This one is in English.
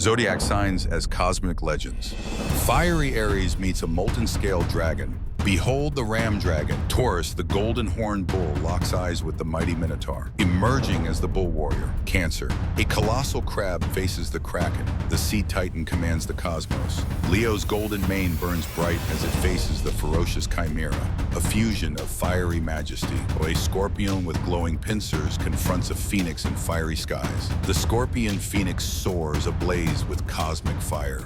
Zodiac signs as cosmic legends. Fiery Aries meets a molten scale dragon. Behold the ram dragon. Taurus, the golden horned bull, locks eyes with the mighty minotaur. Emerging as the bull warrior. Cancer, a colossal crab faces the kraken. The sea titan commands the cosmos. Leo's golden mane burns bright as it faces the ferocious chimera, a fusion of fiery majesty. While a scorpion with glowing pincers confronts a phoenix in fiery skies. The scorpion phoenix soars ablaze with cosmic fire.